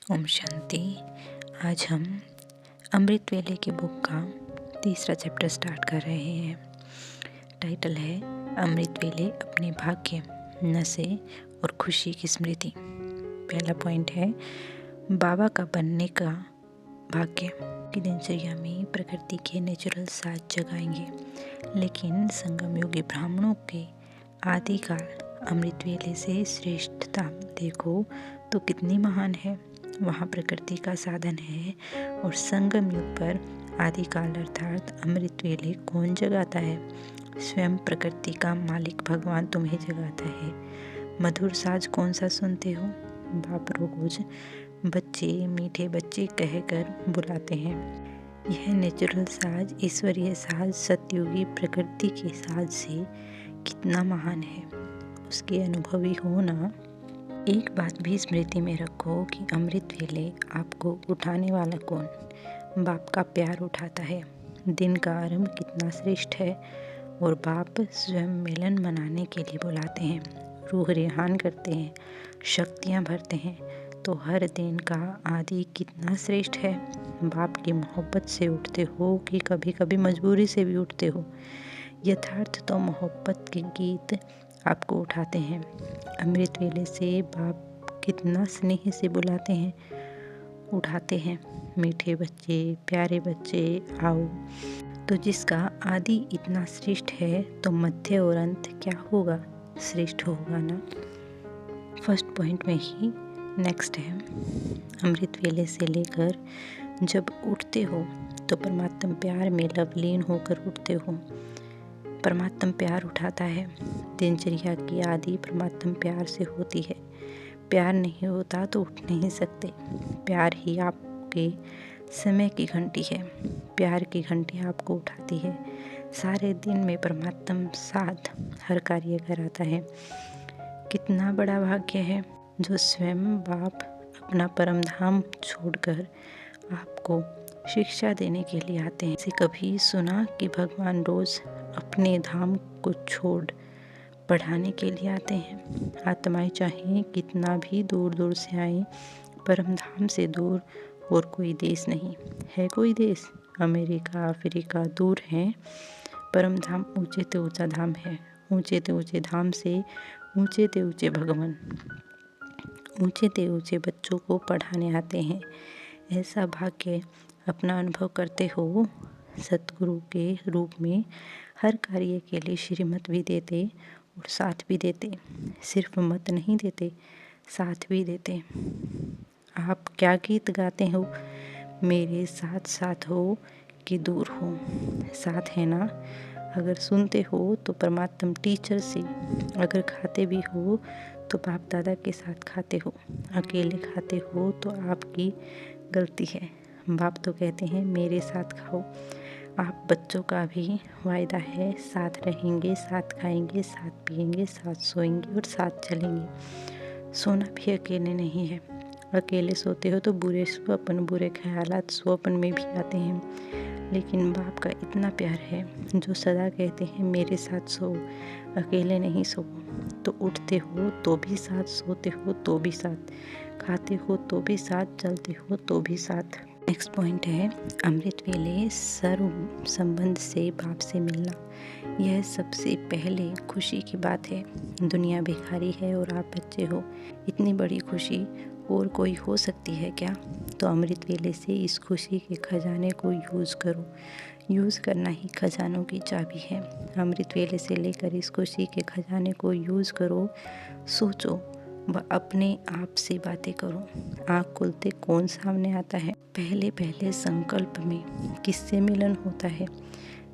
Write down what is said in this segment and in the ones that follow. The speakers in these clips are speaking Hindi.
ओम शांति। आज हम अमृत वेले की बुक का तीसरा चैप्टर स्टार्ट कर रहे हैं। टाइटल है अमृत वेले अपने भाग्य, नशे और खुशी की स्मृति। पहला पॉइंट है बाबा का बनने का भाग्य। की दिनचर्या में प्रकृति के नेचुरल साज जगाएंगे, लेकिन संगम योगी ब्राह्मणों के आदिकाल अमृत वेले से श्रेष्ठता देखो तो कितनी महान है। वहाँ प्रकृति का साधन है और संगम युग पर आदिकाल अर्थात अमृत वेले कौन जगाता है? स्वयं प्रकृति का मालिक भगवान तुम्हें जगाता है। मधुर साज कौन सा सुनते हो? बाप रोज बच्चे, मीठे बच्चे कहकर बुलाते हैं। यह नेचुरल साज, ईश्वरीय साज सतयुगी प्रकृति के साज से कितना महान है, उसके अनुभवी हो ना। एक बात भी स्मृति में रखो कि अमृत वेले आपको उठाने वाला कौन? बाप का प्यार उठाता है। दिन का आरंभ कितना श्रेष्ठ है और बाप स्वयं मिलन मनाने के लिए बुलाते हैं, रूह रिहान करते हैं, शक्तियाँ भरते हैं। तो हर दिन का आदि कितना श्रेष्ठ है। बाप की मोहब्बत से उठते हो कि कभी कभी मजबूरी से भी उठते हो? यथार्थ तो मोहब्बत के गीत आपको उठाते हैं। अमृत वेले से बाप कितना स्नेह से बुलाते हैं, उठाते हैं। मीठे बच्चे, प्यारे बच्चे, आओ। तो जिसका आदि इतना श्रेष्ठ है तो मध्य और अंत क्या होगा? श्रेष्ठ होगा ना। फर्स्ट पॉइंट में ही नेक्स्ट है, अमृत वेले से लेकर जब उठते हो तो परमात्मा प्यार में लवलीन होकर उठते हो। परमात्मा प्यार उठाता है। दिनचर्या की आदि परमात्मा प्यार से होती है। प्यार नहीं होता तो उठ नहीं सकते। प्यार ही आपके समय की घंटी है। प्यार की घंटी आपको उठाती है। सारे दिन में परमात्मा साथ हर कार्य कराता है। कितना बड़ा भाग्य है जो स्वयं बाप अपना परम धाम छोड़कर आपको शिक्षा देने के लिए आते हैं। इसे कभी सुना कि भगवान रोज अपने धाम को छोड़ पढ़ाने के लिए आते हैं? आत्माएं चाहे कितना भी दूर दूर से आए, परम धाम से दूर और कोई देश नहीं है। कोई देश अमेरिका, अफ्रीका दूर है। परम धाम ऊंचे ते ऊंचा धाम है। ऊंचे ते ऊंचे धाम से ऊंचे ते ऊंचे भगवान ऊंचे ते ऊंचे बच्चों को पढ़ाने आते हैं। ऐसा भाग्य अपना अनुभव करते हो। सतगुरु के रूप में हर कार्य के लिए श्रीमत भी देते और साथ भी देते। सिर्फ मत नहीं देते, साथ भी देते। आप क्या गीत गाते हो? मेरे साथ साथ हो कि दूर हो? साथ है ना। अगर सुनते हो तो परमात्मा टीचर से, अगर खाते भी हो तो बाप दादा के साथ खाते हो। अकेले खाते हो तो आपकी गलती है। बाप तो कहते हैं मेरे साथ खाओ। आप बच्चों का भी वायदा है, साथ रहेंगे, साथ खाएंगे, साथ पिएंगे, साथ सोएंगे और साथ चलेंगे। सोना भी अकेले नहीं है। अकेले सोते हो तो बुरे स्वप्न, बुरे ख्यालात स्वप्न में भी आते हैं। लेकिन बाप का इतना प्यार है जो सदा कहते हैं मेरे साथ सो, अकेले नहीं सो। तो उठते हो तो भी साथ, सोते हो तो भी साथ, खाते हो तो भी साथ, चलते हो तो भी साथ। नेक्स्ट पॉइंट है अमृत वेले सर्व संबंध से बाप से मिलना। यह सबसे पहले खुशी की बात है। दुनिया भिखारी है और आप बच्चे हो। इतनी बड़ी खुशी और कोई हो सकती है क्या? तो अमृत वेले से इस खुशी के खजाने को यूज़ करो। यूज़ करना ही खजानों की चाबी है। अमृत वेले से लेकर इस खुशी के खजाने को यूज़ करो। सोचो व अपने आप से बातें करो। आँख खुलते कौन सामने आता है? पहले पहले संकल्प में किससे मिलन होता है?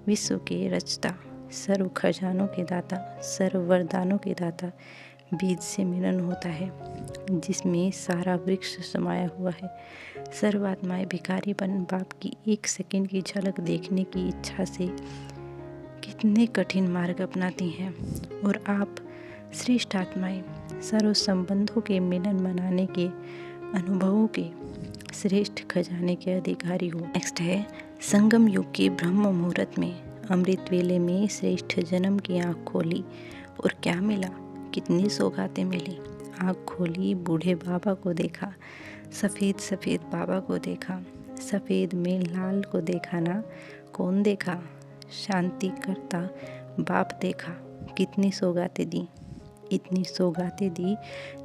विश्व के रचता, सर्व खजानों के दाता, सर्व वरदानों के दाता बीज से मिलन होता है, जिसमें सारा वृक्ष समाया हुआ है। सर्व आत्माएं भिखारी बन बाप की एक सेकंड की झलक देखने की इच्छा से कितने कठिन मार्ग अपनाती हैं, और आप श्रेष्ठ आत्माएं सर्व संबंधों के मिलन मनाने के अनुभवों के श्रेष्ठ खजाने के अधिकारी हो। नेक्स्ट है संगम युग के ब्रह्म मुहूर्त में अमृत वेले में श्रेष्ठ जन्म की आँख खोली और क्या मिला? कितनी सौगातें मिली। आँख खोली, बूढ़े बाबा को देखा, सफ़ेद सफ़ेद बाबा को देखा, सफ़ेद में लाल को देखा ना, कौन देखा? शांति करता बाप देखा। कितनी सौगातें दी, इतनी सौगातें दी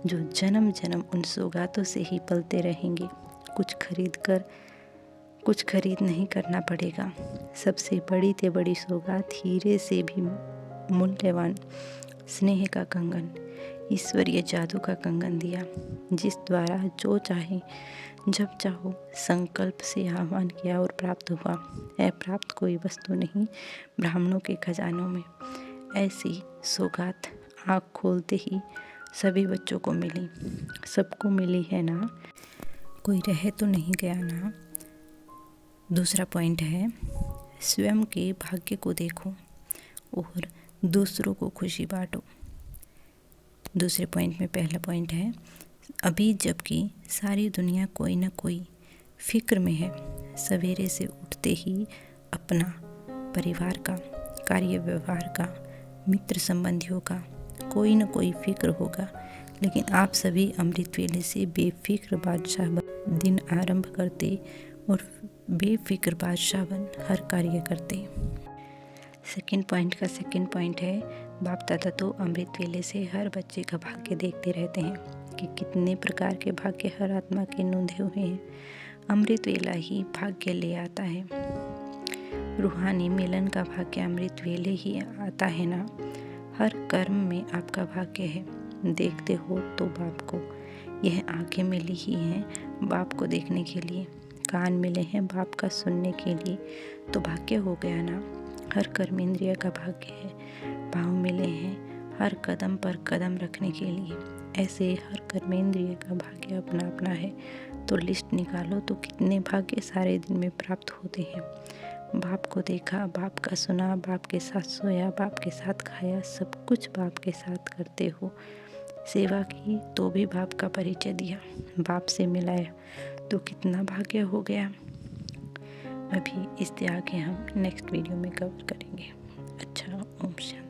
जो जन्म जन्म उन सौगातों से ही पलते रहेंगे। कुछ खरीद नहीं करना पड़ेगा। सबसे बड़ी ते बड़ी सौगात हीरे से भी मूल्यवान स्नेह का कंगन, ईश्वरीय जादू का कंगन दिया, जिस द्वारा जो चाहे जब चाहो संकल्प से आह्वान किया और प्राप्त हुआ। है प्राप्त कोई वस्तु नहीं ब्राह्मणों के खजानों में। ऐसी सौगात आँख खोलते ही सभी बच्चों को मिली। सबको मिली है ना, कोई रह तो नहीं गया ना। दूसरा पॉइंट है, स्वयं के भाग्य को देखो और दूसरों को खुशी बांटो। दूसरे पॉइंट में पहला पॉइंट है, अभी जबकि सारी दुनिया कोई ना कोई फिक्र में है, सवेरे से उठते ही अपना परिवार का, कार्य व्यवहार का, मित्र संबंधियों का कोई ना कोई फिक्र होगा, लेकिन आप सभी अमृत वेले से बेफिक्र बादशाह बन दिन आरंभ करते और बेफिक्र बादशाह बन हर कार्य करते। सेकंड पॉइंट का सेकंड पॉइंट है, बाप दादा तो अमृत वेले से हर बच्चे का भाग्य देखते रहते हैं कि कितने प्रकार के भाग्य हर आत्मा के नूंधे हुए हैं। अमृत वेला ही भाग्य ले आता है। रूहानी मिलन का भाग्य अमृत वेले ही आता है ना। हर कर्म में आपका भाग्य है। देखते हो तो बाप को, यह आंखें मिली ही हैं बाप को देखने के लिए, कान मिले हैं बाप का सुनने के लिए, तो भाग्य हो गया ना। हर कर्मेंद्रिय का भाग्य है। पाँव मिले हैं हर कदम पर कदम रखने के लिए, ऐसे हर कर्मेंद्रिय का भाग्य अपना अपना है। तो लिस्ट निकालो तो कितने भाग्य सारे दिन में प्राप्त होते हैं। बाप को देखा, बाप का सुना, बाप के साथ सोया, बाप के साथ खाया, सब कुछ बाप के साथ करते हो। सेवा की तो भी बाप का परिचय दिया, बाप से मिलाया, तो कितना भाग्य हो गया। अभी इससे आगे हम नेक्स्ट वीडियो में कवर करेंगे। अच्छा, ओम शांति।